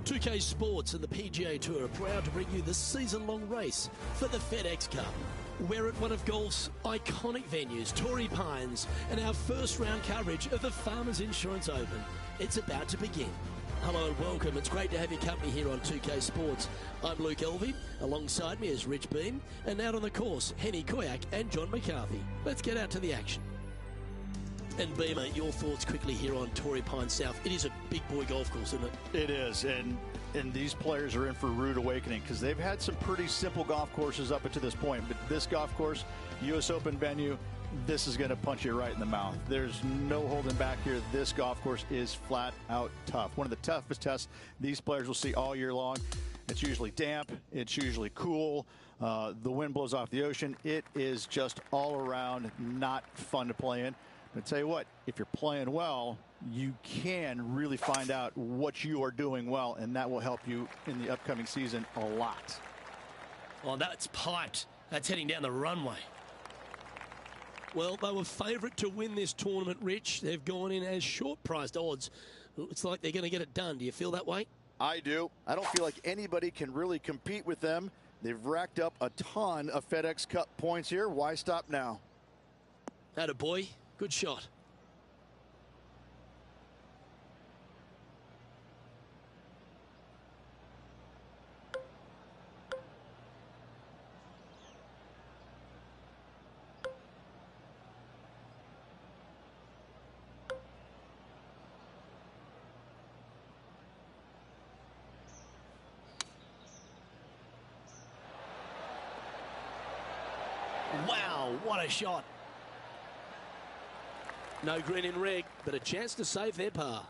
2K Sports and the PGA Tour are proud to bring you this season-long race for the FedEx Cup. We're at one of golf's iconic venues, Torrey Pines, and our first round coverage of the Farmers Insurance Open. It's about to begin. Hello and welcome. It's great to have your company here on 2K Sports. I'm Luke Elvey. Alongside me is Rich Beam, and out on the course, Henny Koyak and John McCarthy. Let's get out to the action. And Beamer, your thoughts quickly here on Torrey Pines South. It is a big boy golf course, isn't it? It is, and these players are in for a rude awakening because they've had some pretty simple golf courses up to this point. But this golf course, U.S. Open venue, this is going to punch you right in the mouth. There's no holding back here. This golf course is flat out tough. One of the toughest tests these players will see all year long. It's usually damp. It's usually cool. The wind blows off the ocean. It is just all around not fun to play in. I tell you what, if you're playing well, you can really find out what you are doing well, and that will help you in the upcoming season a lot. Oh, that's piped. That's heading down the runway. Well, they were favourite to win this tournament, Rich. They've gone in as short-priced odds. It's like they're going to get it done. Do you feel that way? I do. I don't feel like anybody can really compete with them. They've racked up a ton of FedEx Cup points here. Why stop now? Attaboy. Good shot. Wow, what a shot. No green in red, but a chance to save their par.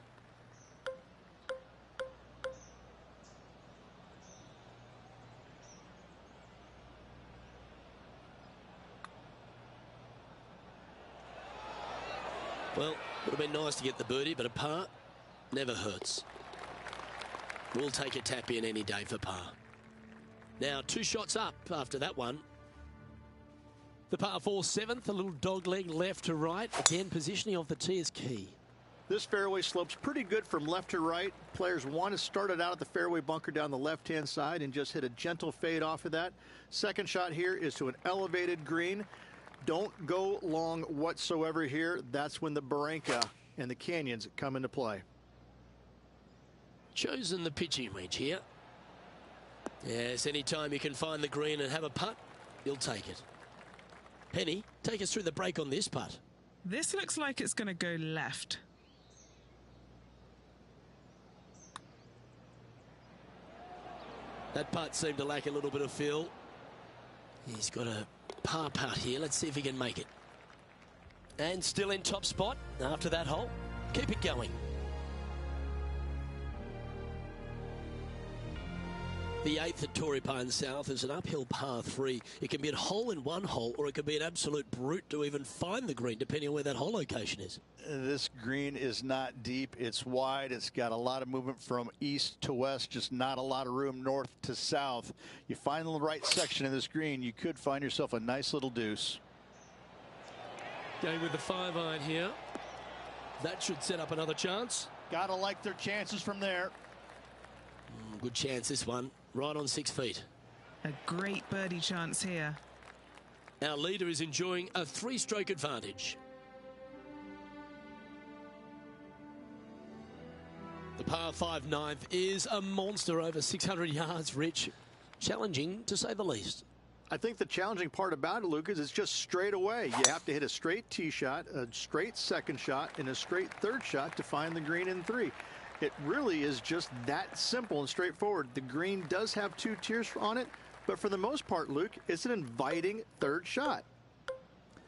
Well, would have been nice to get the birdie, but a par never hurts. We'll take a tap in any day for par. Now, 2 shots up after that one. The par 4 7th, a little dog leg left to right. Again, positioning of the tee is key. This fairway slopes pretty good from left to right. Players want to start it out at the fairway bunker down the left-hand side and just hit a gentle fade off of that. Second shot here is to an elevated green. Don't go long whatsoever here. That's when the Barranca and the canyons come into play. Chosen the pitching wedge here. Yes, anytime you can find the green and have a putt, you'll take it. Penny, take us through the break on this putt. This looks like it's going to go left. That putt seemed to lack a little bit of feel. He's got a par putt here. Let's see if he can make it. And still in top spot after that hole. Keep it going. The 8th at Torrey Pines South is an uphill par 3. It can be a hole in one hole, or it can be an absolute brute to even find the green, depending on where that hole location is. This green is not deep. It's wide. It's got a lot of movement from east to west, just not a lot of room north to south. You find the right section of this green, you could find yourself a nice little deuce. Going with the 5-iron here. That should set up another chance. Gotta like their chances from there. Good chance, this one. Right on 6 feet. A great birdie chance here. Our leader is enjoying a 3-stroke advantage. The par 5 9th is a monster over 600 yards, Rich. Challenging, to say the least. I think the challenging part about it, Luke, is it's just straight away. You have to hit a straight tee shot, a straight second shot, and a straight third shot to find the green in 3. It really is just that simple and straightforward. The green does have 2 tiers on it, but for the most part, Luke, it's an inviting third shot.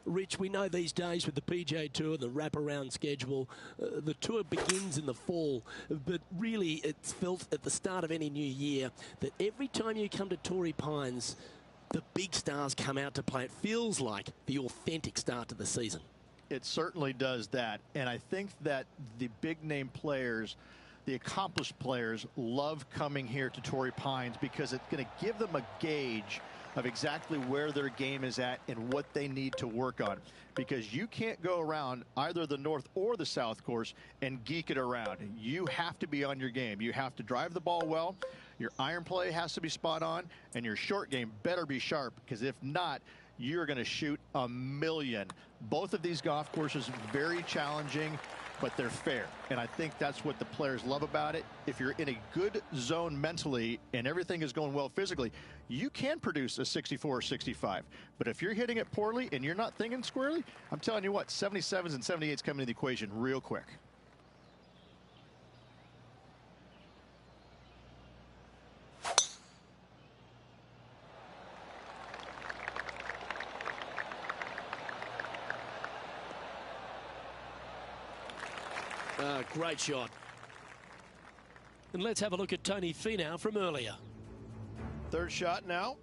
Rich, we know these days with the PGA Tour, the wraparound schedule, the tour begins in the fall, but really it's felt at the start of any new year that every time you come to Torrey Pines, the big stars come out to play. It feels like the authentic start to the season. It certainly does that, and I think that the big-name players, the accomplished players, love coming here to Torrey Pines because it's going to give them a gauge of exactly where their game is at and what they need to work on, because you can't go around either the north or the south course and geek it around. You have to be on your game. You have to drive the ball well. Your iron play has to be spot on, and your short game better be sharp, because if not, you're going to shoot a million. Both of these golf courses very challenging, but they're fair, and I think that's what the players love about it. If you're in a good zone mentally and everything is going well physically, you can produce a 64 or 65. But if you're hitting it poorly and you're not thinking squarely, I'm telling you what, 77s and 78s come into the equation real quick. Great shot. And let's have a look at Tony Finau from earlier. Third shot now.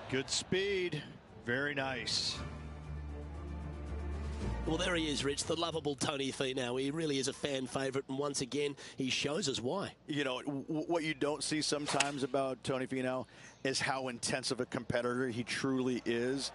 Good speed. Very nice. Well, there he is, Rich, the lovable Tony Finau. He really is a fan favourite, and once again, he shows us why. You know, what you don't see sometimes about Tony Finau is how intense of a competitor he truly is.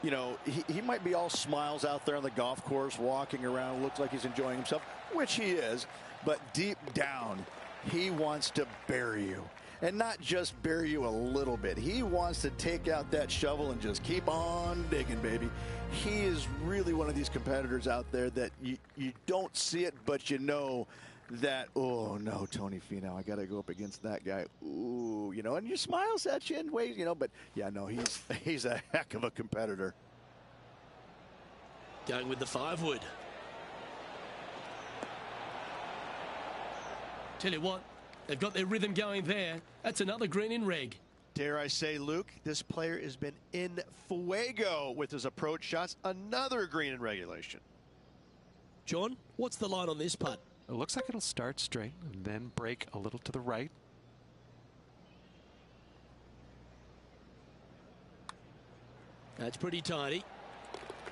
You know, he might be all smiles out there on the golf course, walking around, looks like he's enjoying himself, which he is, but deep down, he wants to bury you. And not just bury you a little bit. He wants to take out that shovel and just keep on digging, baby. He is really one of these competitors out there that you don't see it, but you know that, oh no, Tony Finau, I got to go up against that guy. Ooh, you know, and he smiles at you in ways, you know, but yeah, no, he's a heck of a competitor. Going with the 5-wood. Tell you what, they've got their rhythm going there. That's another green in reg. Dare I say, Luke, this player has been in fuego with his approach shots. Another green in regulation. John, what's the line on this putt? It looks like it'll start straight and then break a little to the right. That's pretty tidy.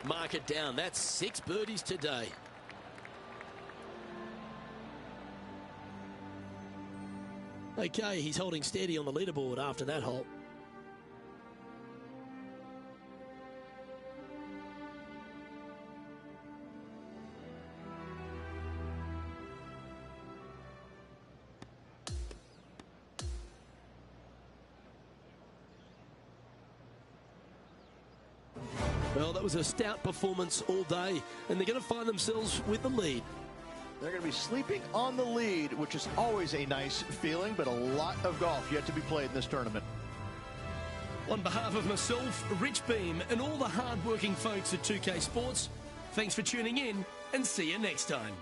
Mark it down. That's 6 birdies today. Okay, he's holding steady on the leaderboard after that hole. Well, that was a stout performance all day, and they're going to find themselves with the lead. They're going to be sleeping on the lead, which is always a nice feeling, but a lot of golf yet to be played in this tournament. On behalf of myself, Rich Beam, and all the hard-working folks at 2K Sports, thanks for tuning in, and see you next time.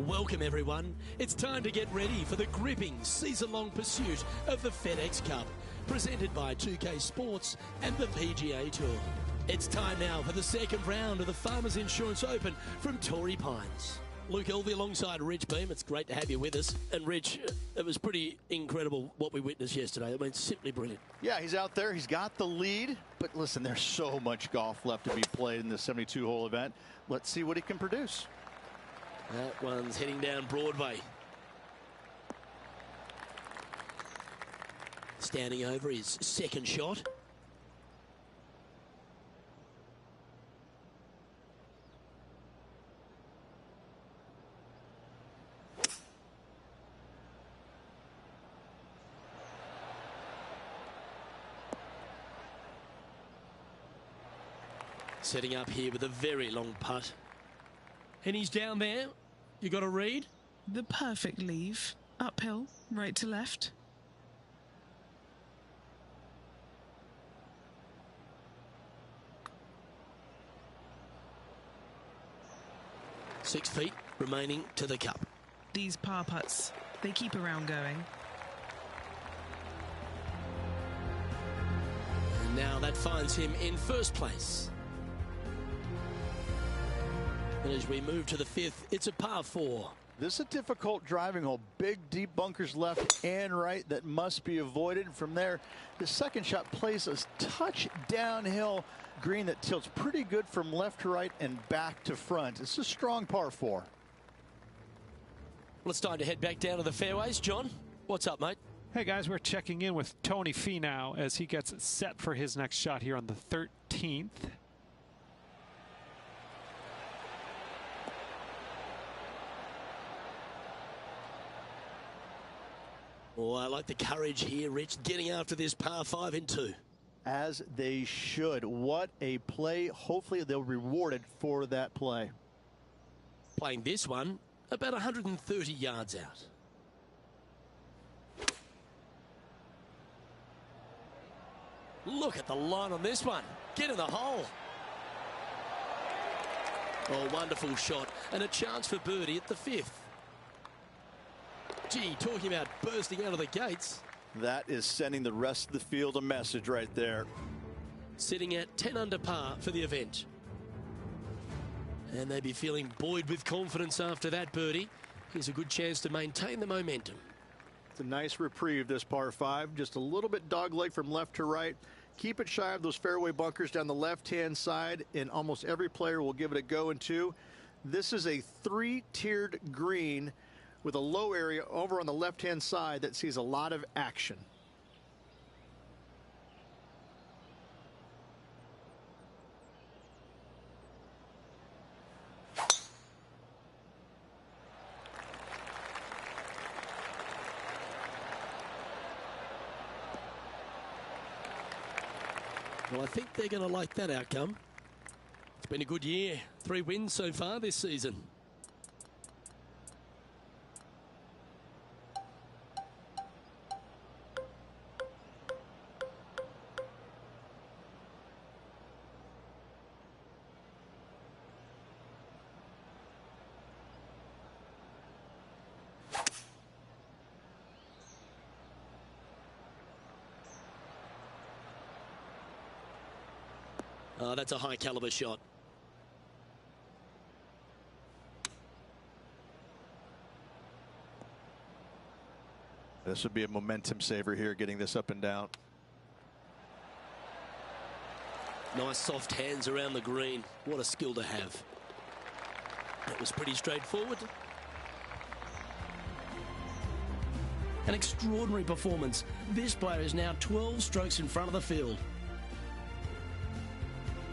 Welcome everyone. It's time to get ready for the gripping season-long pursuit of the FedEx Cup, presented by 2K Sports and the PGA Tour. It's time now for the second round of the Farmers Insurance Open from Torrey Pines. Luke Elvey alongside Rich Beam. It's great to have you with us. And Rich, it was pretty incredible what we witnessed yesterday. I mean, simply brilliant. Yeah, he's out there. He's got the lead. But listen, there's so much golf left to be played in this 72-hole event. Let's see what he can produce. That one's heading down Broadway. Standing over his second shot. Setting up here with a very long putt. And he's down there. You got to read? The perfect leave. Uphill, right to left. Six feet remaining to the cup. These par putts, they keep a round going. And now that finds him in first place. And as we move to the fifth, it's a par 4. This is a difficult driving hole. Big, deep bunkers left and right that must be avoided. From there, the second shot plays a touch downhill green that tilts pretty good from left to right and back to front. It's a strong par 4. Well, it's time to head back down to the fairways. John, what's up, mate? Hey guys, we're checking in with Tony Finau as he gets set for his next shot here on the 13th. Oh, I like the courage here, Rich, getting after this par 5 in 2. As they should. What a play. Hopefully they'll be rewarded for that play. Playing this one about 130 yards out. Look at the line on this one. Get in the hole. Oh, wonderful shot. And a chance for birdie at the 5th. Gee, talking about bursting out of the gates. That is sending the rest of the field a message right there. Sitting at 10 under par for the event. And they'd be feeling buoyed with confidence after that birdie. Here's a good chance to maintain the momentum. It's a nice reprieve, this par 5. Just a little bit dogleg from left to right. Keep it shy of those fairway bunkers down the left-hand side, and almost every player will give it a go in 2. This is a 3-tiered green with a low area over on the left-hand side that sees a lot of action. Well, I think they're going to like that outcome. It's been a good year. 3 wins so far this season. Oh, that's a high caliber shot. This would be a momentum saver here, getting this up and down. Nice soft hands around the green. What a skill to have. That was pretty straightforward. An extraordinary performance. This player is now 12 strokes in front of the field.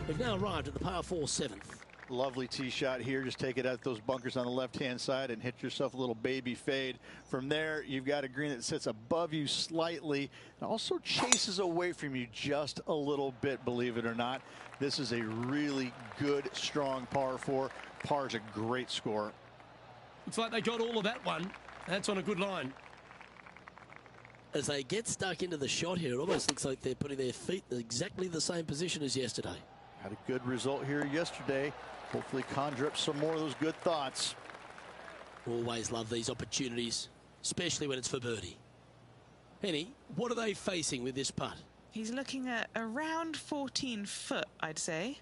We've now arrived at the par 4 7th. Lovely tee shot here. Just take it out those bunkers on the left-hand side and hit yourself a little baby fade. From there, you've got a green that sits above you slightly and also chases away from you just a little bit, believe it or not. This is a really good, strong par 4. Par is a great score. Looks like they got all of that one. That's on a good line. As they get stuck into the shot here, it almost looks like they're putting their feet in exactly the same position as yesterday. Had a good result here yesterday. Hopefully conjure up some more of those good thoughts. Always love these opportunities, especially when it's for birdie. Henny, what are they facing with this putt? He's looking at around 14 foot, I'd say.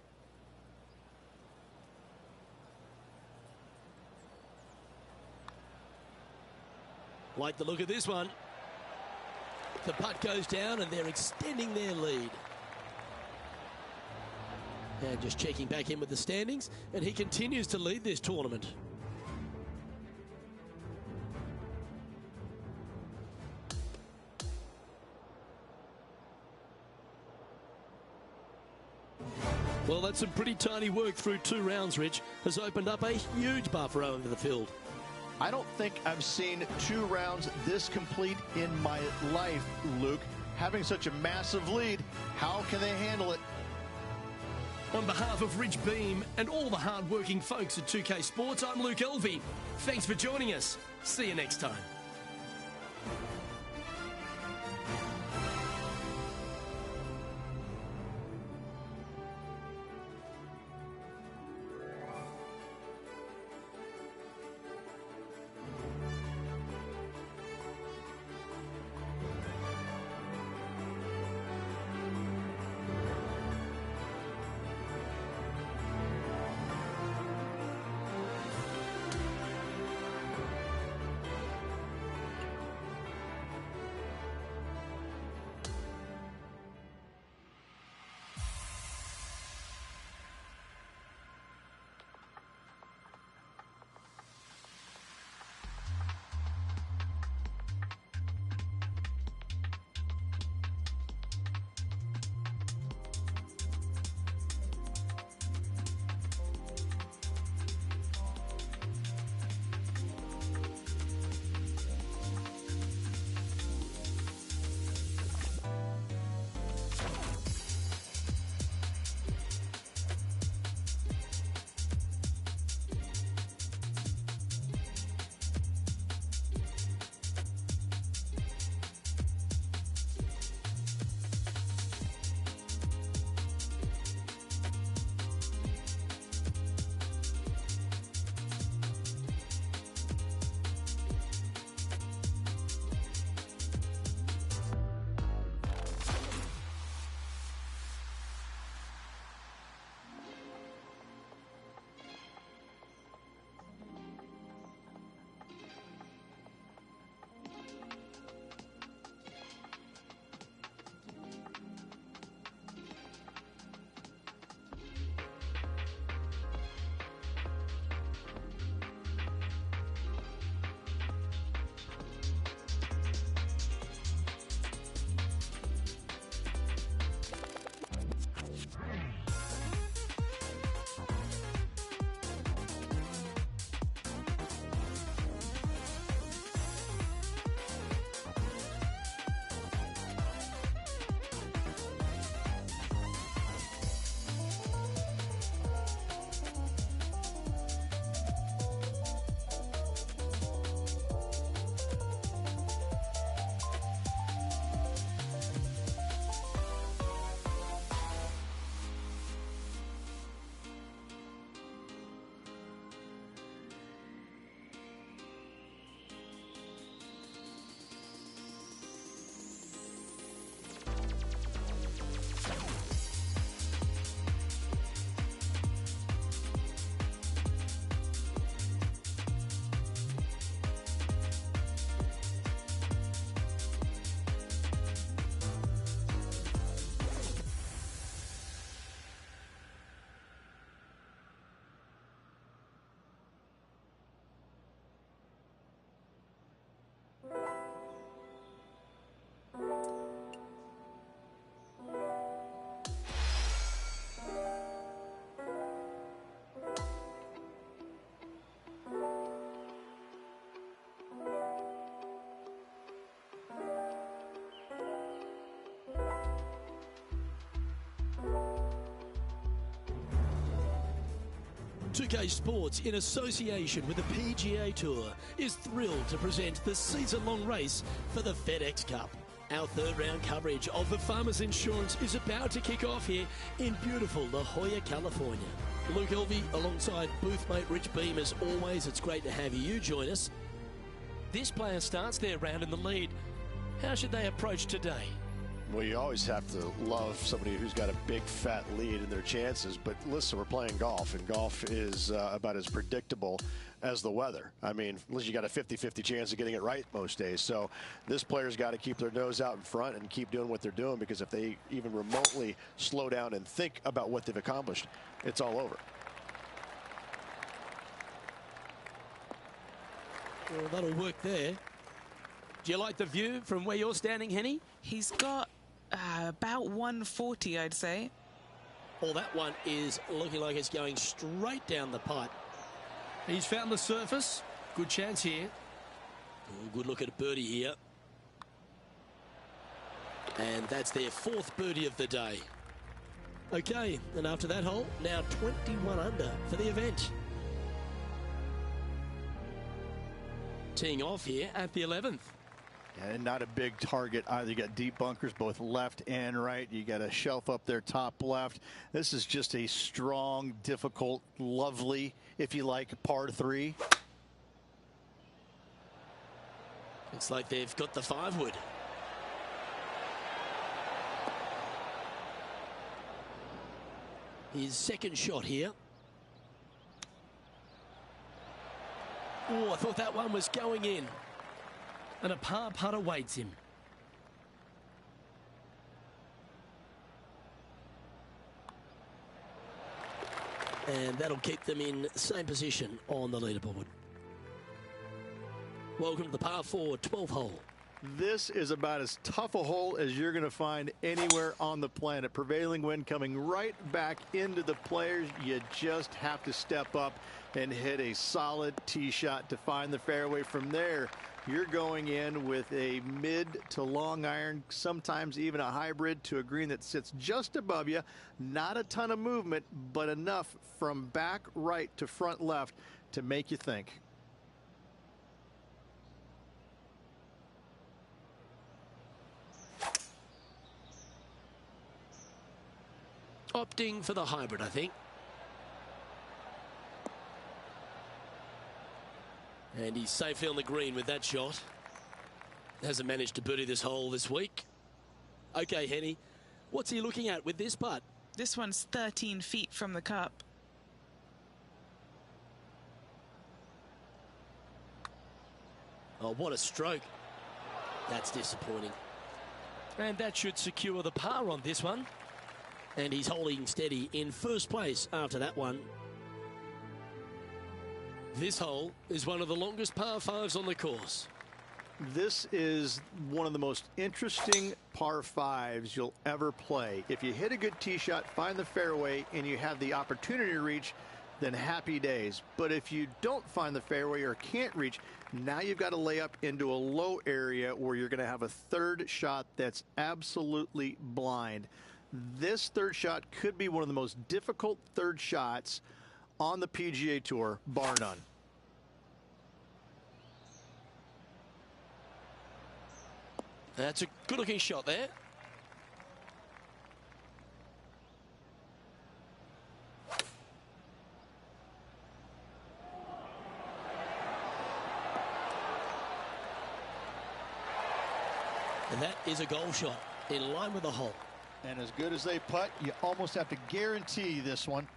Like the look of this one. The putt goes down and they're extending their lead. And just checking back in with the standings, and he continues to lead this tournament. Well, that's some pretty tiny work through 2 rounds, Rich. Has opened up a huge buffer over the field. I don't think I've seen 2 rounds this complete in my life, Luke. Having such a massive lead, how can they handle it? On behalf of Rich Beam and all the hard-working folks at 2K Sports, I'm Luke Elvey. Thanks for joining us. See you next time. UK Sports, in association with the PGA Tour, is thrilled to present the season-long race for the FedEx Cup. Our third round coverage of the Farmers Insurance is about to kick off here in beautiful La Jolla, California. Luke Elvey alongside boothmate Rich Beam. As always, it's great to have you join us. This player starts their round in the lead. How should they approach today? Well, you always have to love somebody who's got a big fat lead in their chances. But listen, we're playing golf, and golf is about as predictable as the weather. I mean, unless you got a 50-50 chance of getting it right most days. So this player's got to keep their nose out in front and keep doing what they're doing, because if they even remotely slow down and think about what they've accomplished, it's all over. Well, that'll work there. Do you like the view from where you're standing, Henny? He's got about 140, I'd say. Well, that one is looking like it's going straight down the pipe. He's found the surface. Good chance here. Oh, good look at a birdie here. And that's their fourth birdie of the day. Okay, and after that hole, now 21 under for the event. Teeing off here at the 11th. And not a big target either. You got deep bunkers both left and right. You got a shelf up there top left. This is just a strong, difficult, lovely, if you like, par 3. Looks like they've got the 5-wood. His second shot here. Oh, I thought that one was going in. And a par putt awaits him. And that'll keep them in the same position on the leaderboard. Welcome to the par 4 12th hole. This is about as tough a hole as you're going to find anywhere on the planet. Prevailing wind coming right back into the players. You just have to step up and hit a solid tee shot to find the fairway. From there, you're going in with a mid to long iron, sometimes even a hybrid, to a green that sits just above you. Not a ton of movement, but enough from back right to front left to make you think. Opting for the hybrid, I think. And he's safely on the green with that shot. Hasn't managed to birdie this hole this week. Okay, Henny, what's he looking at with this putt? This one's 13 feet from the cup. Oh, what a stroke. That's disappointing. And that should secure the par on this one. And he's holding steady in first place after that one. This hole is one of the longest par 5s on the course. This is one of the most interesting par 5s you'll ever play. If you hit a good tee shot, find the fairway, and you have the opportunity to reach, then happy days. But if you don't find the fairway or can't reach, now you've got to lay up into a low area where you're going to have a third shot that's absolutely blind. This third shot could be one of the most difficult third shots on the PGA Tour, bar none. That's a good-looking shot there. And that is a goal shot in line with the hole. And as good as they putt, you almost have to guarantee this one.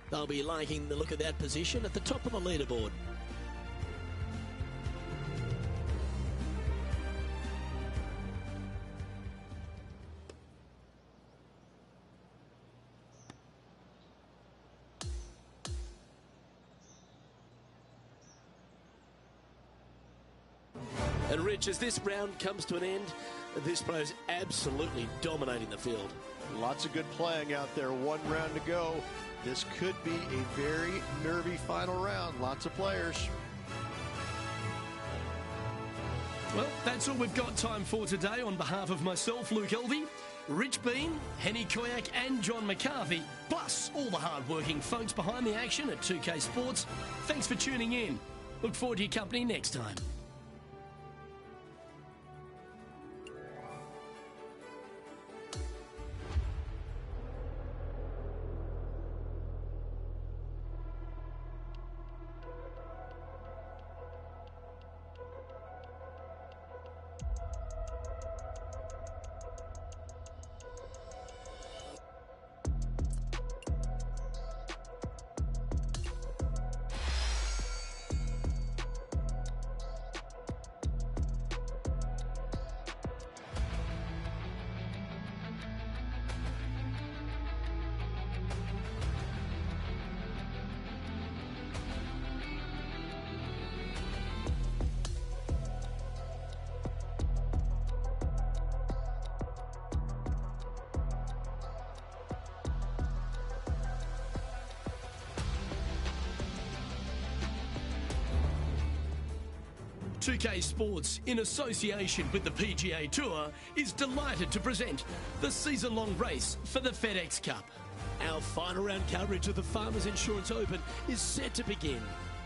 They'll be liking the look of that position at the top of the leaderboard. And Rich, as this round comes to an end, this player's absolutely dominating the field. Lots of good playing out there. One round to go. This could be a very nervy final round. Lots of players. Well, that's all we've got time for today. On behalf of myself, Luke Elvey, Rich Bean, Henny Koyak and John McCarthy, plus all the hard-working folks behind the action at 2K Sports, thanks for tuning in. Look forward to your company next time. 2K Sports, in association with the PGA Tour, is delighted to present the season-long race for the FedEx Cup. Our final round coverage of the Farmers Insurance Open is set to begin.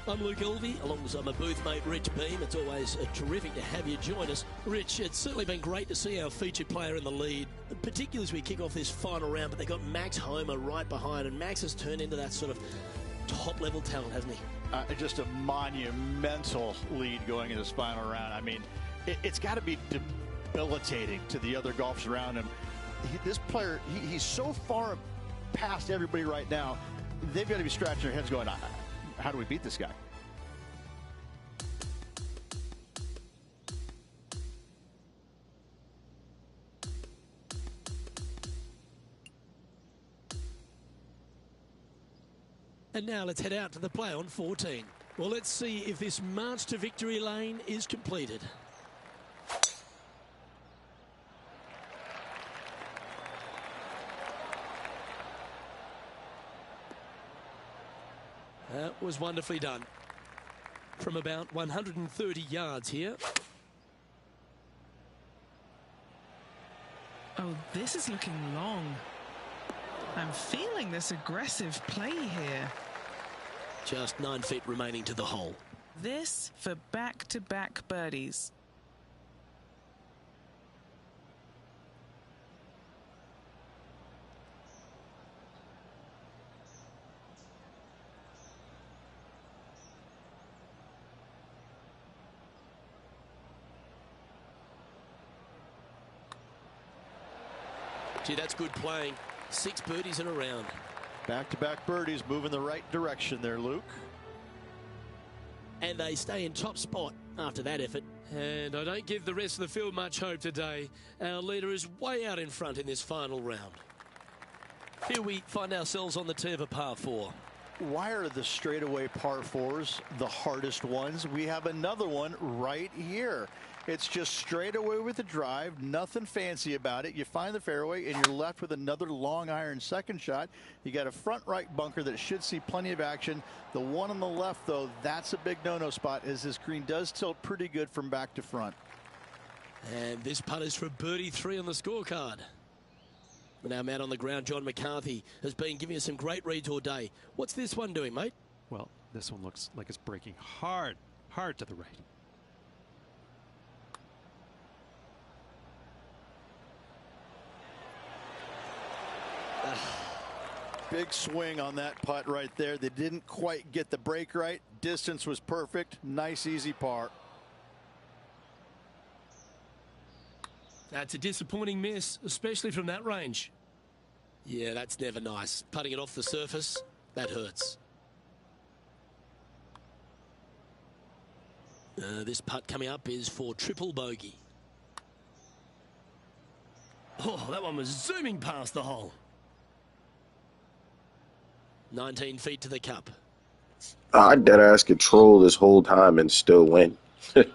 I'm Luke Elvey, alongside my booth mate Rich Beam. It's always terrific to have you join us. Rich, it's certainly been great to see our featured player in the lead, particularly as we kick off this final round, but they've got Max Homer right behind, and Max has turned into that sort of top-level talent, hasn't he? Just a monumental lead going in this final round. I mean, it's got to be debilitating to the other golfers around him. This player, he's so far past everybody right now, they've got to be scratching their heads going, how do we beat this guy? And now let's head out to the play on 14. Well, let's see if this march to victory lane is completed. That was wonderfully done. From about 130 yards here. Oh, this is looking long. I'm feeling this aggressive play here. Just 9 feet remaining to the hole. This for back-to-back birdies. Gee, that's good playing. 6 birdies in a round. Back-to-back birdies, moving the right direction there, Luke. And they stay in top spot after that effort. And I don't give the rest of the field much hope today. Our leader is way out in front in this final round. Here we find ourselves on the tee of a par 4. Why are the straightaway par 4s the hardest ones? We have another one right here. It's just straight away with the drive, nothing fancy about it. You find the fairway and you're left with another long iron second shot. You got a front right bunker that should see plenty of action. The one on the left, though, that's a big no-no spot, as this green does tilt pretty good from back to front. And this putt is for birdie 3 on the scorecard. Now, man on the ground, John McCarthy, has been giving us some great reads all day. What's this one doing, mate? Well, this one looks like it's breaking hard to the right. Big swing on that putt right there. They didn't quite get the break right. Distance was perfect. Nice, easy par. That's a disappointing miss, especially from that range. Yeah, that's never nice. Putting it off the surface, that hurts. This putt coming up is for triple bogey. Oh, that one was zooming past the hole. 19 feet to the cup. I deadass control this whole time and still win. Well,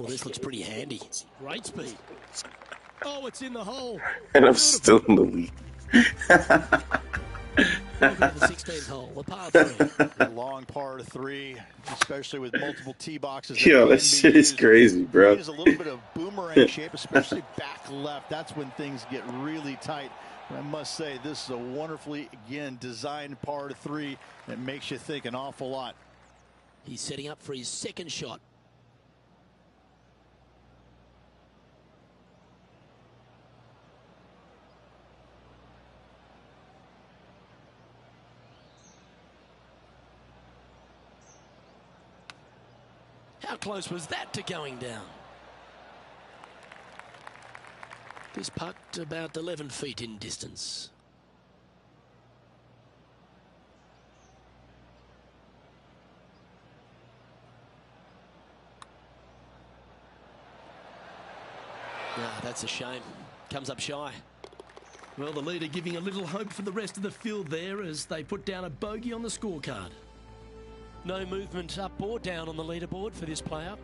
this looks pretty handy. Great speed. Oh, it's in the hole. And I'm still in the lead. Welcome to the 16th hole, the par 3. A long par 3, especially with multiple tee boxes. Yo, that shit is crazy, bro. It is a little bit of boomerang shape, especially back left. That's when things get really tight. I must say, this is a wonderfully, again, designed par 3 that makes you think an awful lot. He's setting up for his second shot. How close was that to going down? This putt about 11 feet in distance. Ah, that's a shame. Comes up shy. Well, the leader giving a little hope for the rest of the field there as they put down a bogey on the scorecard. No movement up or down on the leaderboard for this player.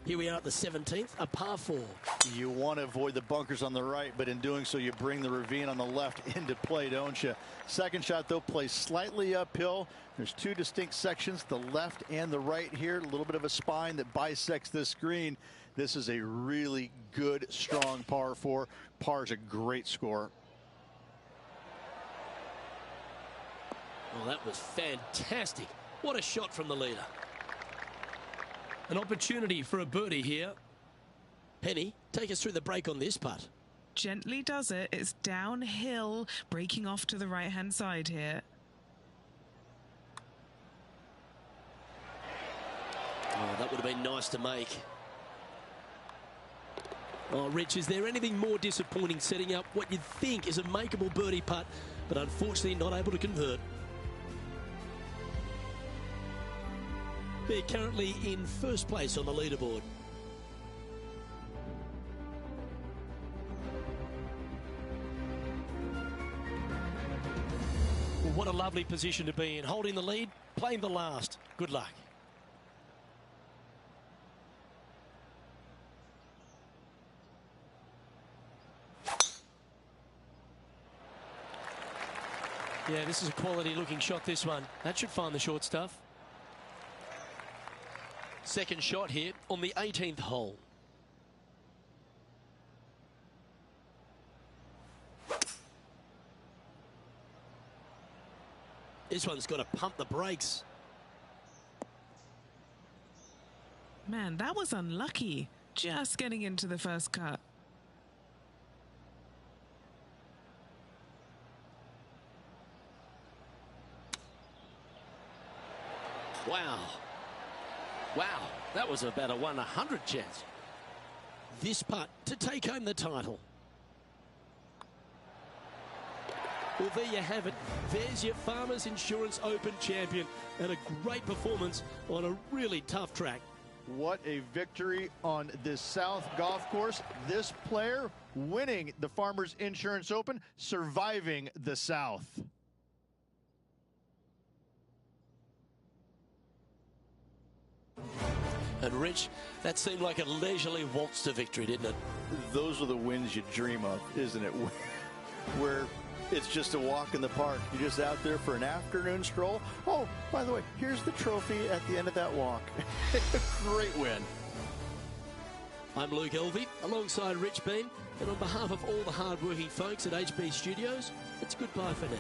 Here we are at the 17th, a par 4. You want to avoid the bunkers on the right, but in doing so, you bring the ravine on the left into play, don't you? Second shot, though, plays slightly uphill. There's two distinct sections, the left and the right here. A little bit of a spine that bisects this green. This is a really good, strong par 4. Par is a great score. Oh, that was fantastic. What a shot from the leader. An opportunity for a birdie here. Penny, take us through the break on this putt. Gently does it. It's downhill, breaking off to the right-hand side here. Oh, that would have been nice to make. Oh, Rich, is there anything more disappointing setting up what you'd think is a makeable birdie putt, but unfortunately not able to convert? They're currently in first place on the leaderboard. Well, what a lovely position to be in. Holding the lead, playing the last. Good luck. Yeah, this is a quality looking shot, this one. That should find the short stuff. Second shot here on the 18th hole. This one's got to pump the brakes. Man, that was unlucky. Just getting into the first cut. Wow. Wow, that was about a 1/100 chance. This putt to take home the title. Well, there you have it. There's your Farmers Insurance Open champion, and a great performance on a really tough track. What a victory on this South golf course. This player winning the Farmers Insurance Open, surviving the South. And Rich, that seemed like a leisurely waltz to victory, didn't it? Those are the wins you dream of, isn't it? Where it's just a walk in the park. You're just out there for an afternoon stroll. Oh, by the way, here's the trophy at the end of that walk. Great win. I'm Luke Elvey, alongside Rich Beam, and on behalf of all the hard-working folks at HB Studios, it's goodbye for now.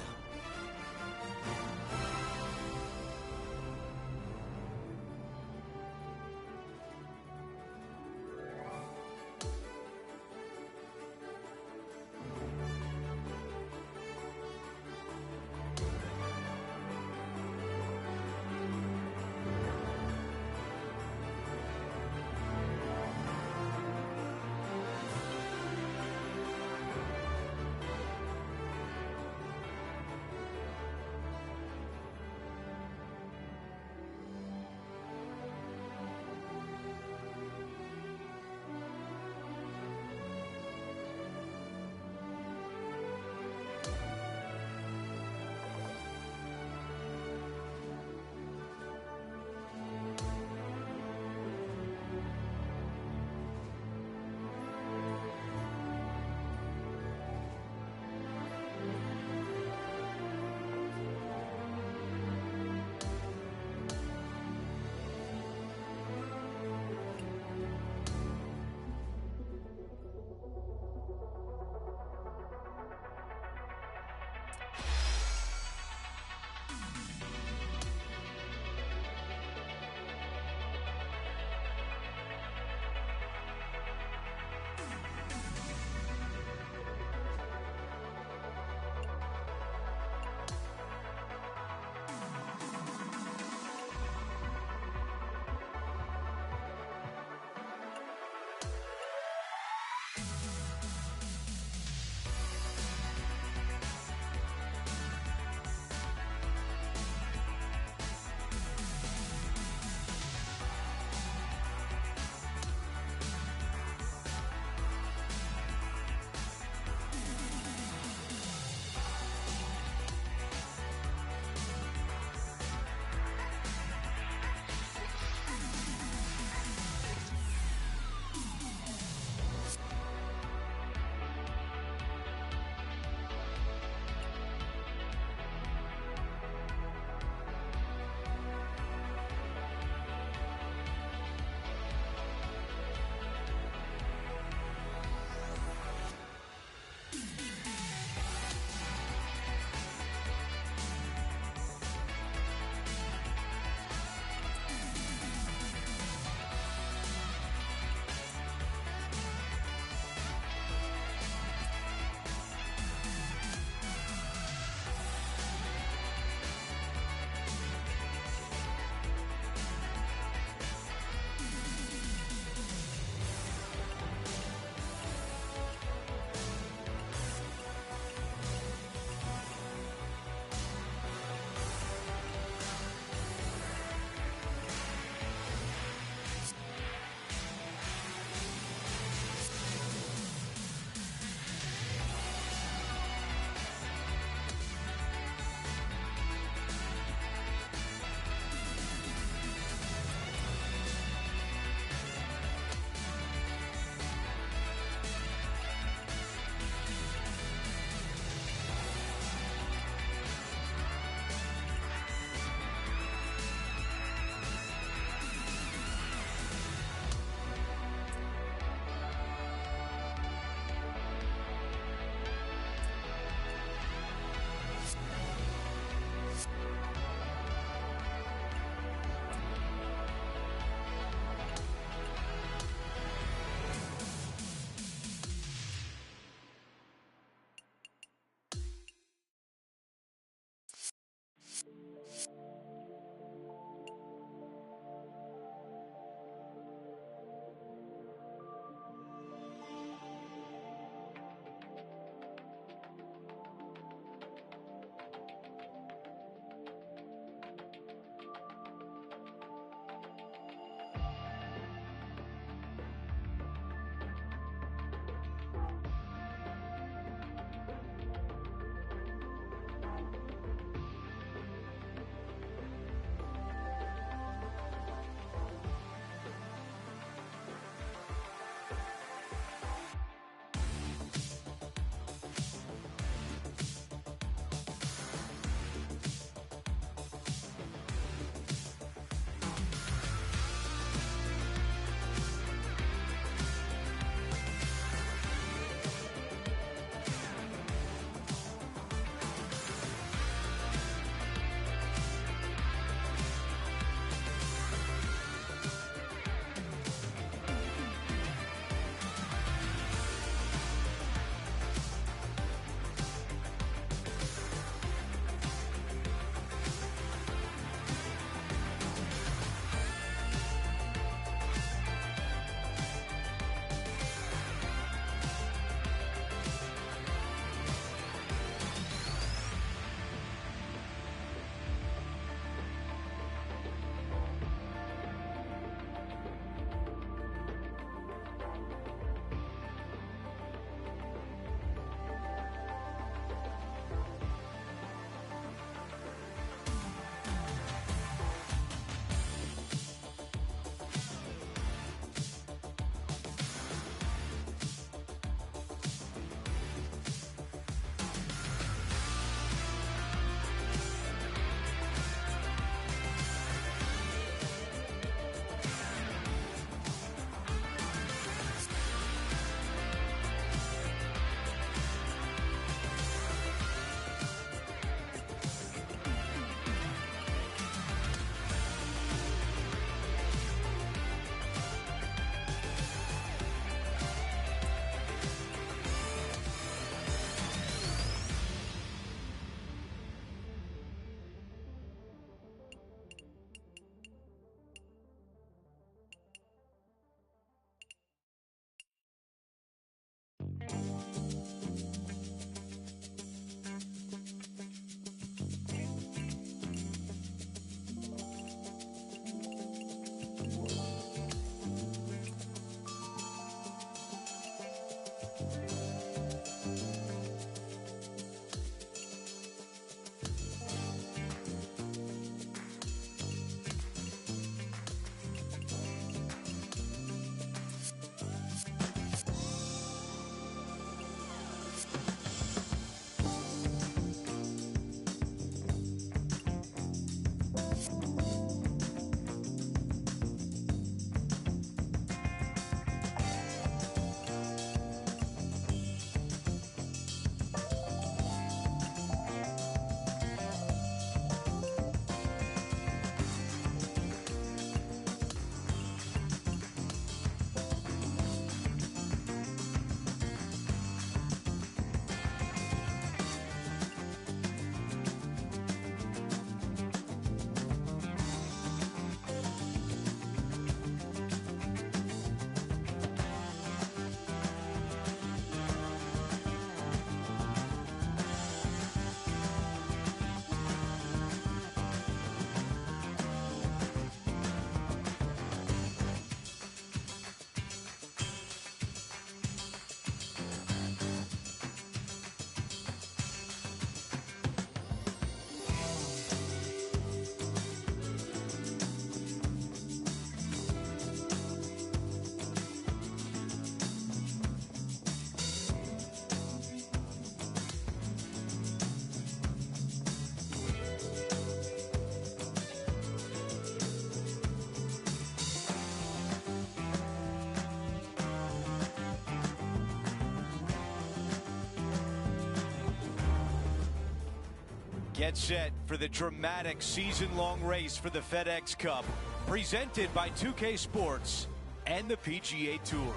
Get set for the dramatic season-long race for the FedEx Cup, presented by 2K Sports and the PGA Tour.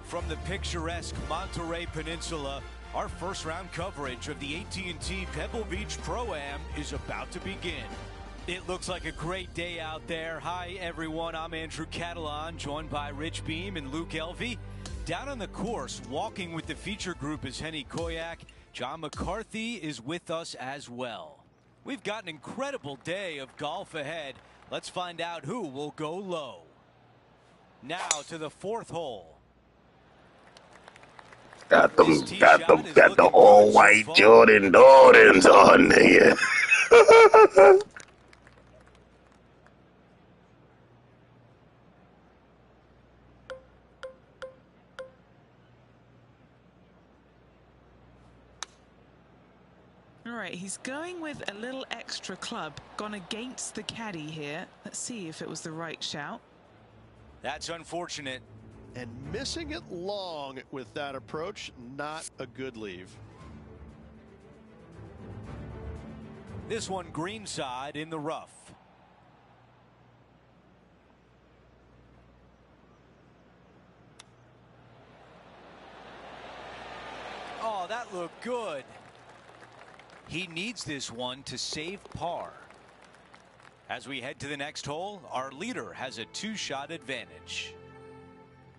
From the picturesque Monterey Peninsula, our first-round coverage of the AT&T Pebble Beach Pro-Am is about to begin. It looks like a great day out there. Hi, everyone. I'm Andrew Catalan, joined by Rich Beam and Luke Elvey. Down on the course, walking with the feature group is Henny Koyak. John McCarthy is with us as well. We've got an incredible day of golf ahead. Let's find out who will go low. Now to the fourth hole. Got the all white Jordan Jordans on there. All right, he's going with a little extra club, gone against the caddy here. Let's see if it was the right shout. That's unfortunate. And missing it long with that approach, not a good leave. This one greenside in the rough. Oh, that looked good. He needs this one to save par. As we head to the next hole, our leader has a 2-shot advantage.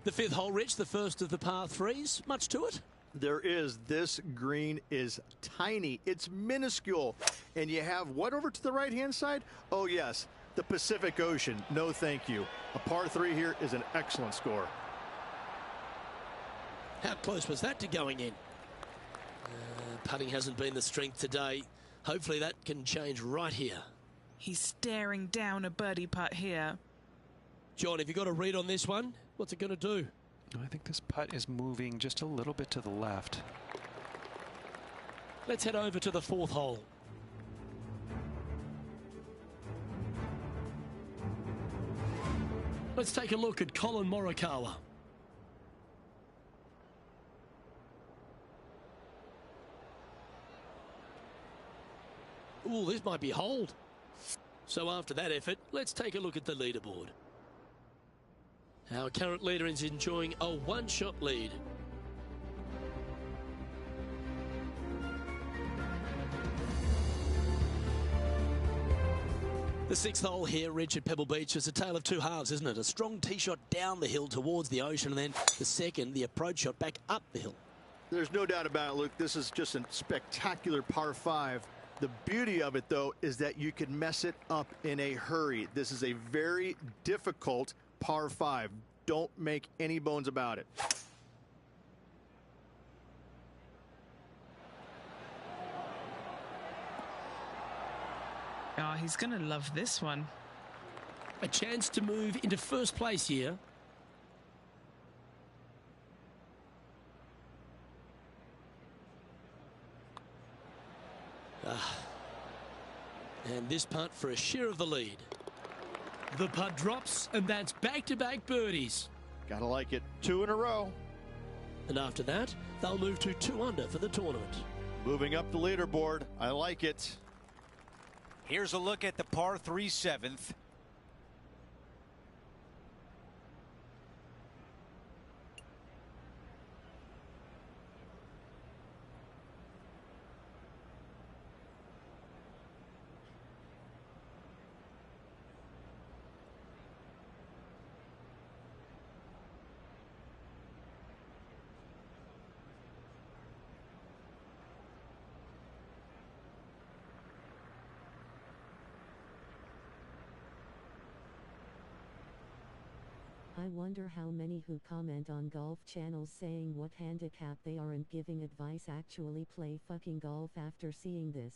The fifth hole, Rich, the first of the par threes. Much to it? There is. This green is tiny. It's minuscule. And you have what over to the right-hand side? Oh, yes, the Pacific Ocean. No, thank you. A par 3 here is an excellent score. How close was that to going in? Putting hasn't been the strength today. Hopefully that can change right here. He's staring down a birdie putt here. John, have you got a read on this one? What's it going to do? I think this putt is moving just a little bit to the left. Let's head over to the fourth hole. Let's take a look at Colin Morikawa. Ooh, this might be hold. So after that effort, let's take a look at the leaderboard. Our current leader is enjoying a 1-shot lead. The sixth hole here, Rich, at Pebble Beach, is a tale of two halves, isn't it? A strong tee shot down the hill towards the ocean, and then the second, the approach shot back up the hill. There's no doubt about it, Luke. This is just a spectacular par 5. The beauty of it, though, is that you can mess it up in a hurry. This is a very difficult par 5. Don't make any bones about it. Oh, he's going to love this one. A chance to move into first place here. And this putt for a share of the lead. The putt drops, and that's back-to-back birdies. Gotta like it. 2 in a row. And after that, they'll move to 2 under for the tournament. Moving up the leaderboard. I like it. Here's a look at the par 3 7th. I wonder how many who comment on golf channels saying what handicap they aren't giving advice actually play fucking golf after seeing this.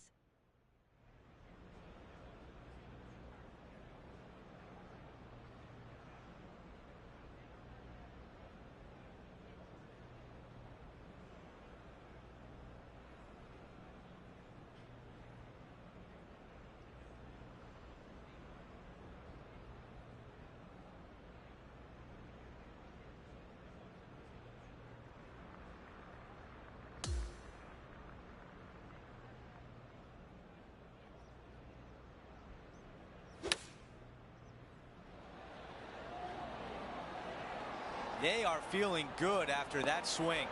They are feeling good after that swing.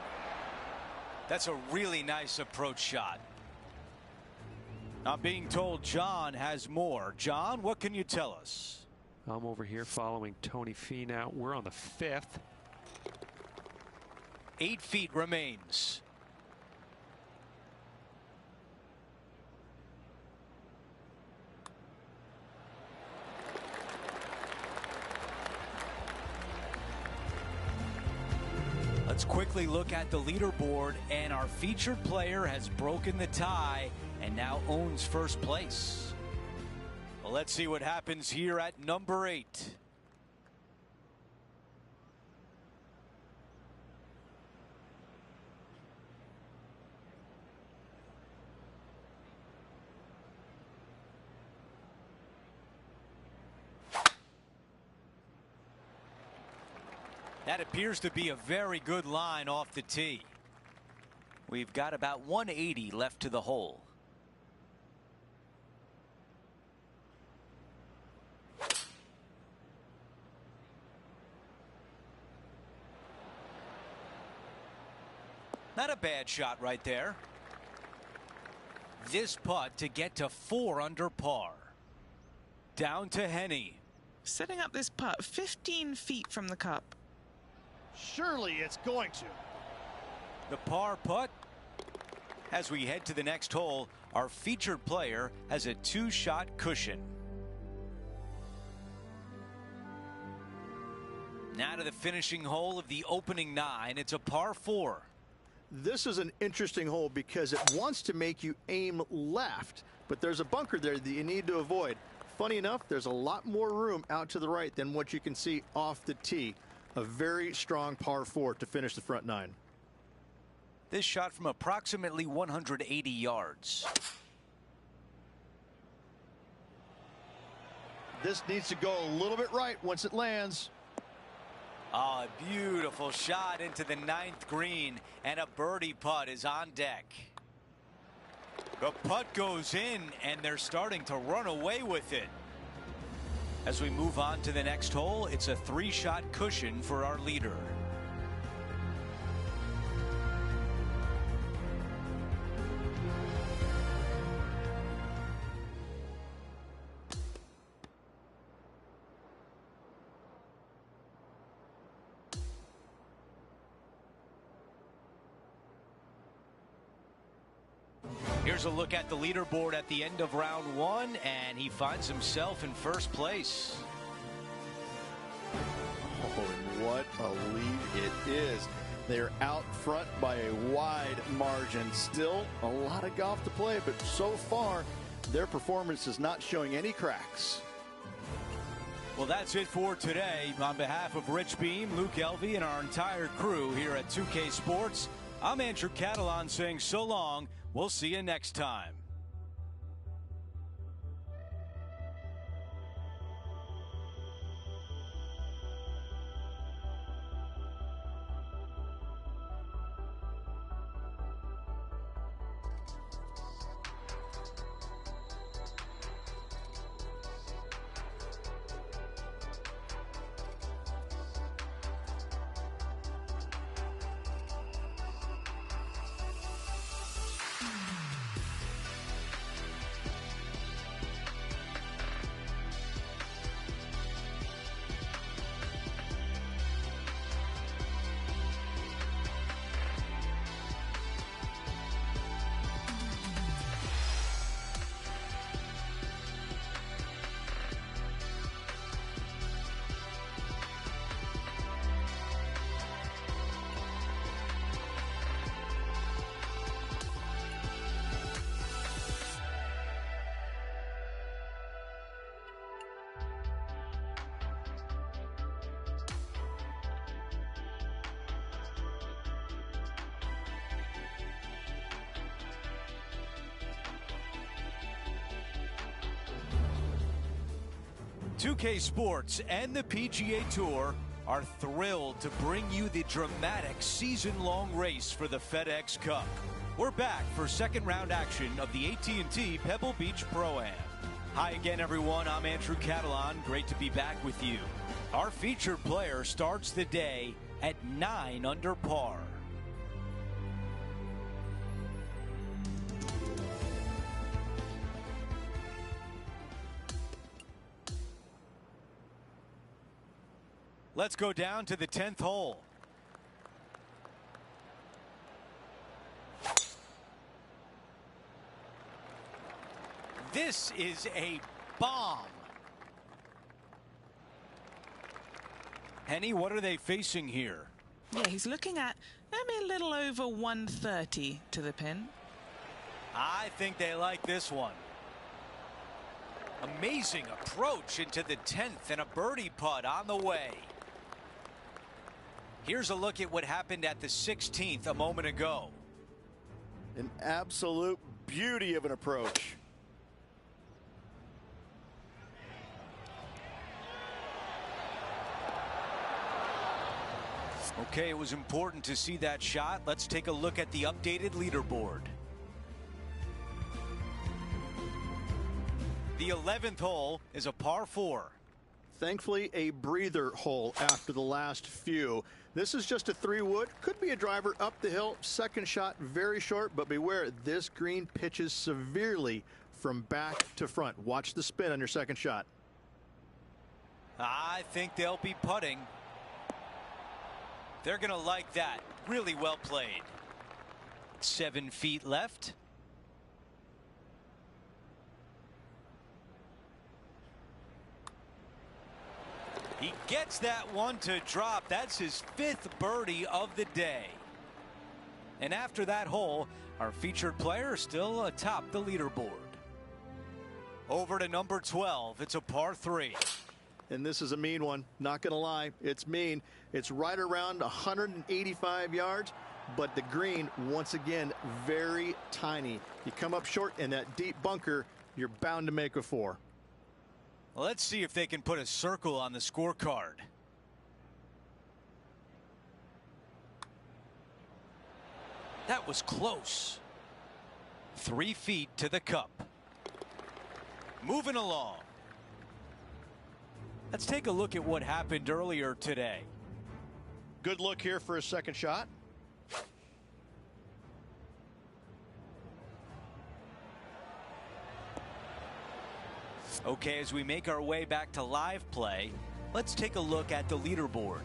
That's a really nice approach shot. I'm being told John has more. John, what can you tell us? I'm over here following Tony Finau. We're on the 5th. 8 feet remains. Let's quickly look at the leaderboard, and our featured player has broken the tie and now owns first place. Well, let's see what happens here at number 8. That appears to be a very good line off the tee. We've got about 180 left to the hole. Not a bad shot right there. This putt to get to 4 under par. Down to Henny. Setting up this putt 15 feet from the cup. Surely it's going to. The par putt. As we head to the next hole, our featured player has a 2-shot cushion. Now to the finishing hole of the opening 9. It's a par 4. This is an interesting hole because it wants to make you aim left, but there's a bunker there that you need to avoid. Funny enough, there's a lot more room out to the right than what you can see off the tee. A very strong par 4 to finish the front 9. This shot from approximately 180 yards. This needs to go a little bit right once it lands. Oh, a beautiful shot into the 9th green, and a birdie putt is on deck. The putt goes in, and they're starting to run away with it. As we move on to the next hole, it's a 3-shot cushion for our leader. Here's a look at the leaderboard at the end of round 1, and he finds himself in first place. Oh, and what a lead it is. They're out front by a wide margin. Still a lot of golf to play, but so far their performance is not showing any cracks. Well, that's it for today. On behalf of Rich Beam, Luke Elvey, and our entire crew here at 2K Sports, I'm Andrew Catalan saying so long. We'll see you next time. .2K Sports and the PGA Tour are thrilled to bring you the dramatic season-long race for the FedEx Cup. We're back for second round action of the AT&T Pebble Beach Pro-Am. Hi again, everyone. I'm Andrew Catalan. Great to be back with you. Our featured player starts the day at 9 under par. Let's go down to the 10th hole. This is a bomb. Henny, what are they facing here? Yeah, he's looking at maybe a little over 130 to the pin. I think they like this one. Amazing approach into the 10th and a birdie putt on the way. Here's a look at what happened at the 16th a moment ago. An absolute beauty of an approach. Okay, it was important to see that shot. Let's take a look at the updated leaderboard. The 11th hole is a par 4. Thankfully, a breather hole after the last few. This is just a 3-wood. Could be a driver up the hill. Second shot very short, but beware, this green pitches severely from back to front. Watch the spin on your second shot. I think they'll be putting. They're going to like that. Really well played. 7 feet left. He gets that one to drop. That's his 5th birdie of the day. And after that hole, our featured player still atop the leaderboard. Over to number 12. It's a par 3. And this is a mean one. Not going to lie. It's mean. It's right around 185 yards. But the green, once again, very tiny. You come up short in that deep bunker, you're bound to make a 4. Let's see if they can put a circle on the scorecard. That was close. 3 feet to the cup. Moving along. Let's take a look at what happened earlier today. Good look here for a second shot. Okay, as we make our way back to live play, let's take a look at the leaderboard.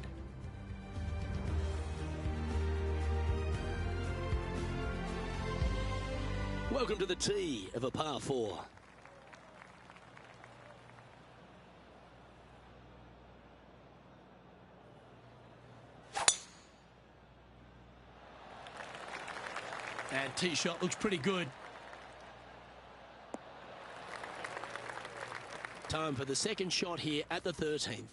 Welcome to the tee of a par 4. And tee shot looks pretty good. Time for the second shot here at the 13th.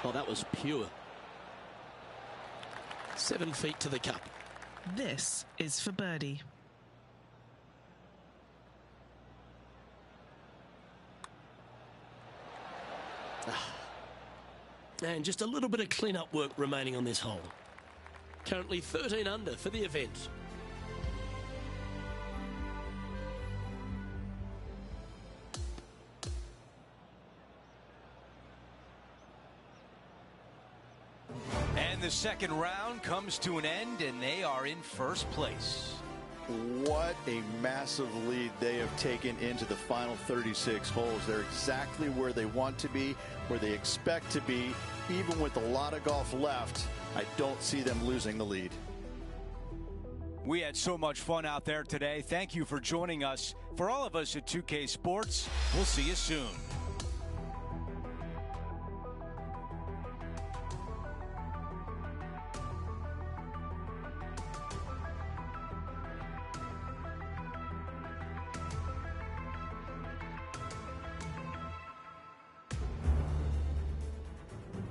Oh, that was pure. 7 feet to the cup. This is for birdie. And just a little bit of clean-up work remaining on this hole. Currently 13 under for the event. And the second round comes to an end, and they are in first place. What a massive lead they have taken into the final 36 holes. They're exactly where they want to be, where they expect to be. Even with a lot of golf left, I don't see them losing the lead. We had so much fun out there today. Thank you for joining us. For all of us at 2K Sports, we'll see you soon.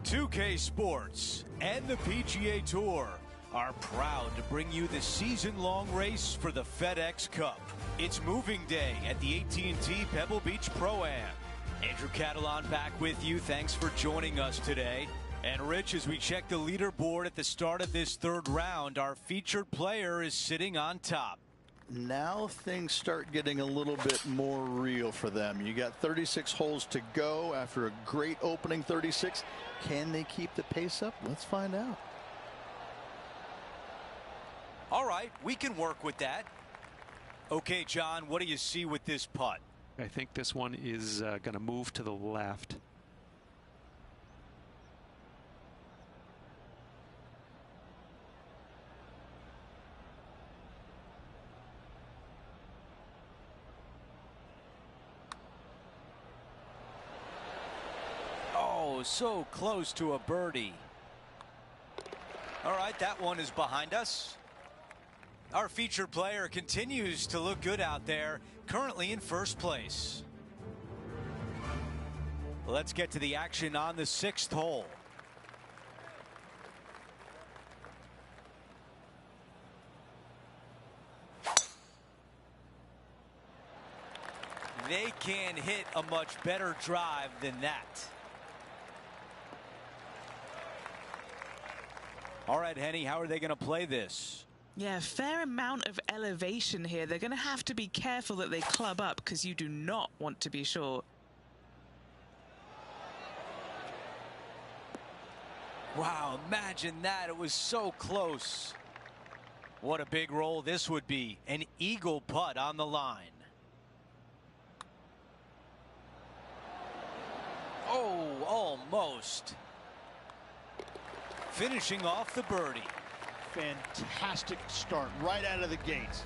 .2K Sports and the PGA Tour are proud to bring you the season-long race for the FedEx Cup. It's moving day at the AT&T Pebble Beach Pro-Am. Andrew Catalan back with you. Thanks for joining us today. And Rich, as we check the leaderboard at the start of this third round, our featured player is sitting on top. Now things start getting a little bit more real for them. You got 36 holes to go after a great opening 36. Can they keep the pace up? Let's find out. All right, we can work with that. Okay, John, what do you see with this putt? I think this one is going to move to the left. Oh, so close to a birdie. All right, that one is behind us. Our featured player continues to look good out there, currently in first place. Let's get to the action on the 6th hole. They can hit a much better drive than that. All right, Henny, how are they going to play this? Yeah, fair amount of elevation here. They're going to have to be careful that they club up because you do not want to be short. Wow, imagine that. It was so close. What a big roll this would be. An eagle putt on the line. Oh, almost. Finishing off the birdie. Fantastic start right out of the gates.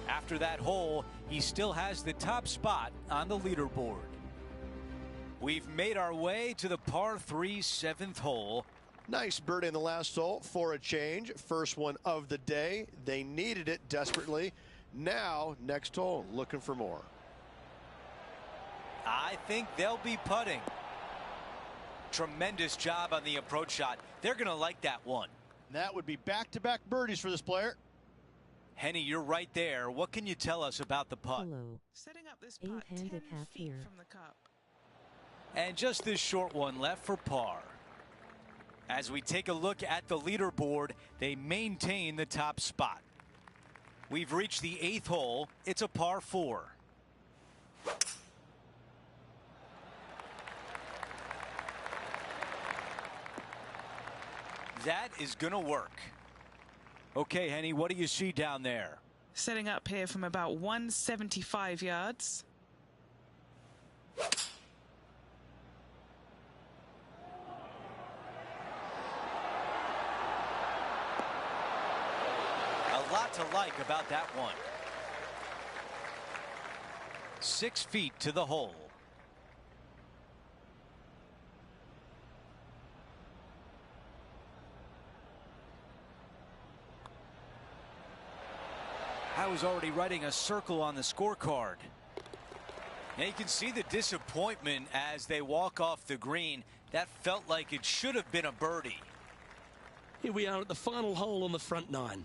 After that hole, he still has the top spot on the leaderboard. We've made our way to the par 3 7th hole. Nice birdie in the last hole for a change. First one of the day. They needed it desperately. Now, next hole, looking for more. I think they'll be putting. Tremendous job on the approach shot. They're going to like that one. That would be back-to-back birdies for this player. Henny, you're right there. What can you tell us about the putt? Hello. Setting up this putt 10 handicap feet here. from the cup. And just this short one left for par. As we take a look at the leaderboard, they maintain the top spot. We've reached the 8th hole. It's a par 4. That is going to work. Okay, Henny, what do you see down there? Setting up here from about 175 yards. A lot to like about that one. 6 feet to the hole. I was already writing a circle on the scorecard. Now you can see the disappointment as they walk off the green. That felt like it should have been a birdie. Here we are at the final hole on the front 9.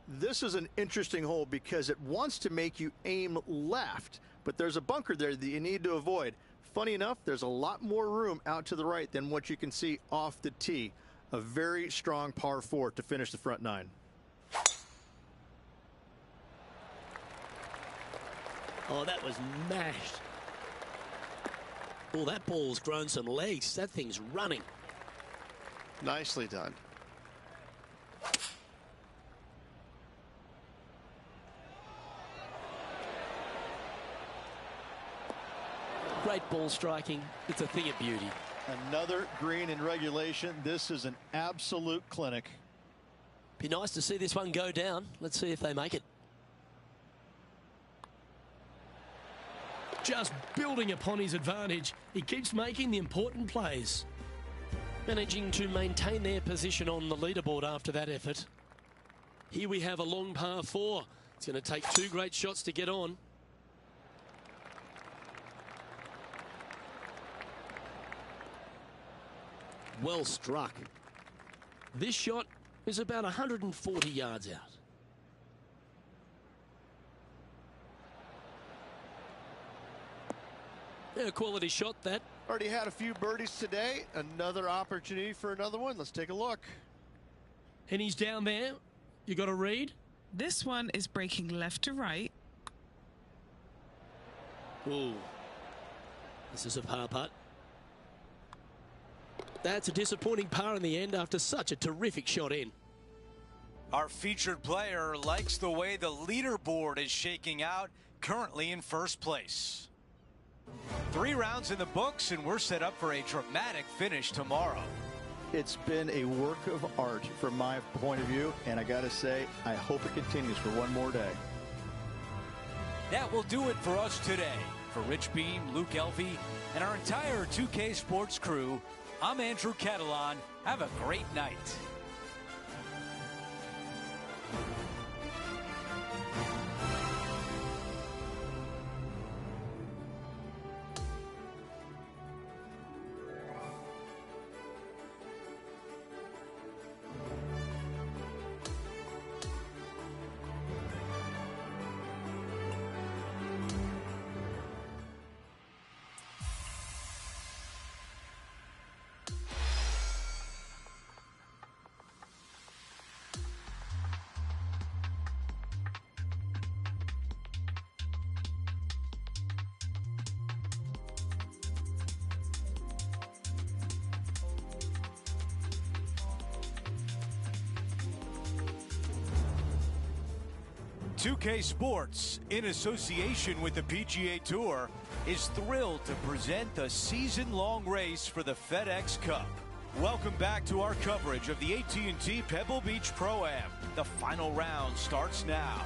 This is an interesting hole because it wants to make you aim left, but there's a bunker there that you need to avoid. Funny enough, there's a lot more room out to the right than what you can see off the tee. A very strong par 4 to finish the front 9. Oh, that was mashed. Oh, that ball's grown some legs. That thing's running. Nicely done. Great ball striking. It's a thing of beauty. Another green in regulation. This is an absolute clinic. Be nice to see this one go down. Let's see if they make it. Just building upon his advantage. He keeps making the important plays. Managing to maintain their position on the leaderboard after that effort. Here we have a long par 4. It's going to take 2 great shots to get on. Well struck. This shot is about 140 yards out. A quality shot that. Already had a few birdies today. Another opportunity for another one. Let's take a look. And he's down there. You got to read. This one is breaking left to right. Ooh. This is a par putt. That's a disappointing par in the end after such a terrific shot in. Our featured player likes the way the leaderboard is shaking out, currently in first place. 3 rounds in the books, and we're set up for a dramatic finish tomorrow. It's been a work of art from my point of view, and I got to say, I hope it continues for one more day. That will do it for us today. For Rich Beam, Luke Elvey, and our entire 2K Sports crew, I'm Andrew Catalan. Have a great night. .2K Sports, in association with the PGA Tour, is thrilled to present the season-long race for the FedEx Cup. Welcome back to our coverage of the AT&T Pebble Beach Pro-Am. The final round starts now.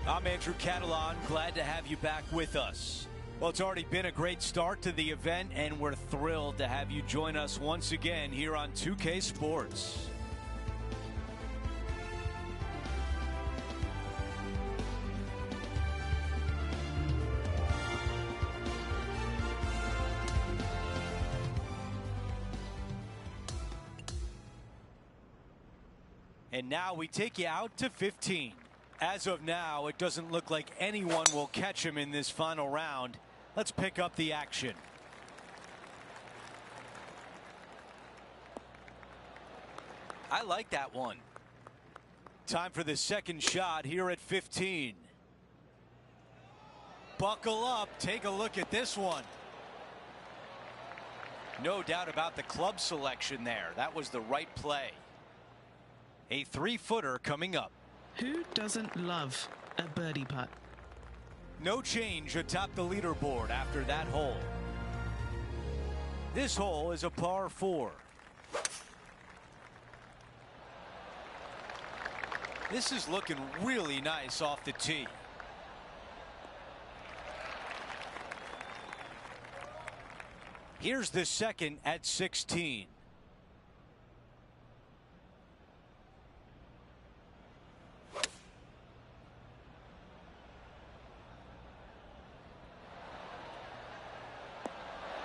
I'm Andrew Catalan, glad to have you back with us. Well, it's already been a great start to the event, and we're thrilled to have you join us once again here on 2K Sports. And now we take you out to 15. As of now, it doesn't look like anyone will catch him in this final round. Let's pick up the action. I like that one. Time for the second shot here at 15. Buckle up. Take a look at this one. No doubt about the club selection there. That was the right play. A 3-footer coming up. Who doesn't love a birdie putt? No change atop the leaderboard after that hole. This hole is a par 4. This is looking really nice off the tee. Here's the second at 16.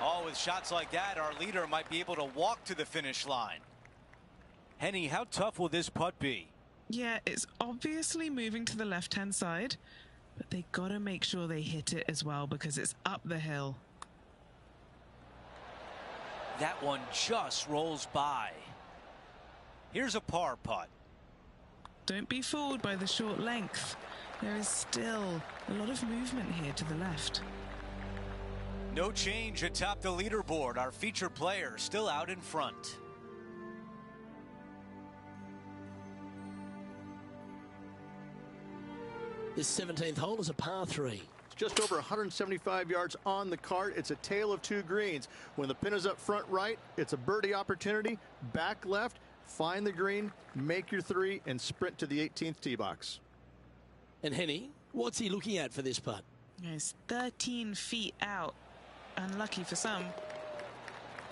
Oh, with shots like that, our leader might be able to walk to the finish line. Henny, how tough will this putt be? Yeah, it's obviously moving to the left-hand side, but they got to make sure they hit it as well because it's up the hill. That one just rolls by. Here's a par putt. Don't be fooled by the short length. There is still a lot of movement here to the left. No change atop the leaderboard. Our featured player still out in front. This 17th hole is a par 3. It's just over 175 yards on the cart. It's a tale of two greens. When the pin is up front right, it's a birdie opportunity. Back left, find the green, make your 3, and sprint to the 18th tee box. And Henny, what's he looking at for this putt? It's 13 feet out. Unlucky for some.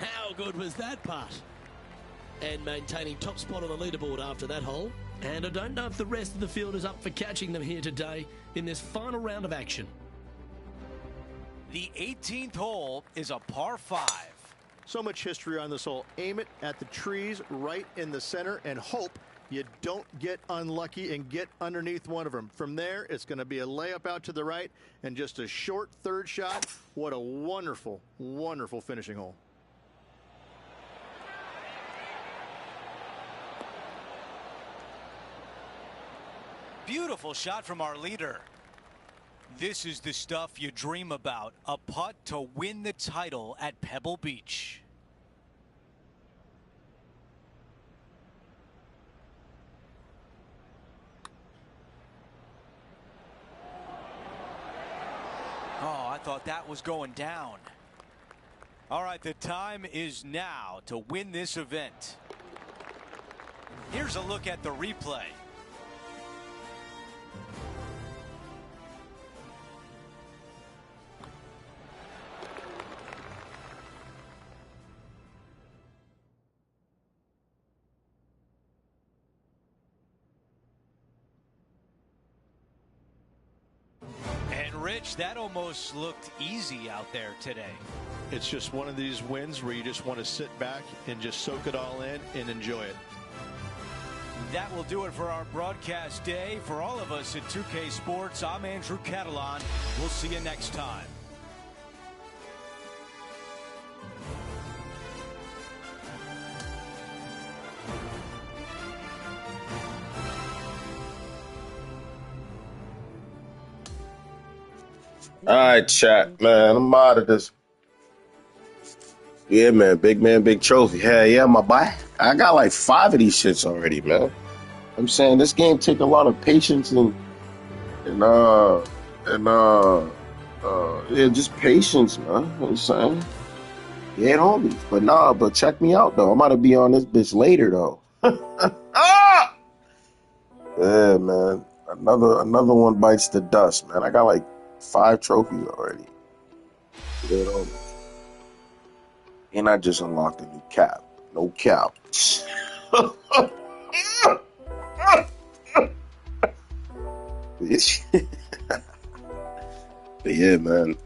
How good was that putt? And maintaining top spot on the leaderboard after that hole. And I don't know if the rest of the field is up for catching them here today in this final round of action. The 18th hole is a par 5. So much history on this hole. Aim it at the trees right in the center and hope You don't get unlucky and get underneath one of them. From there, it's going to be a layup out to the right and just a short third shot. What a wonderful, wonderful finishing hole. Beautiful shot from our leader. This is the stuff you dream about. A putt to win the title at Pebble Beach. Oh, I thought that was going down. All right, the time is now to win this event. Here's a look at the replay. Rich, that almost looked easy out there today. It's just one of these wins where you just want to sit back and just soak it all in and enjoy it. That will do it for our broadcast day. For all of us at 2K Sports, I'm Andrew Catalan. We'll see you next time. All right, chat, man. I'm out of this. Yeah, man. Big trophy. Hell yeah, my boy. I got like 5 of these shits already, man. I'm saying this game take a lot of patience and yeah, just patience, man. You know what I'm saying? Yeah, homies. But check me out though. I'm about to be on this bitch later though. Ah! Yeah, man. Another one bites the dust, man. I got like 5 trophies already. Yeah, homies. And I just unlocked a new cap. No cap. But yeah, man.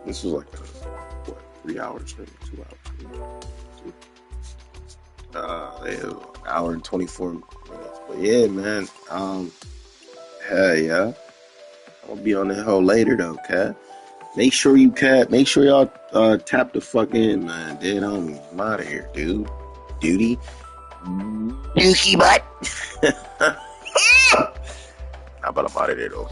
This was like 3 hours, maybe 2 hours. Yeah, an hour and 24 minutes. But yeah, man. Hell yeah. I'll be on the hell later though, cat. Make sure y'all tap the fuck in, man. Dead homies. I'm out of here, dude. Duty. Dookie butt. How about I'm out of there though.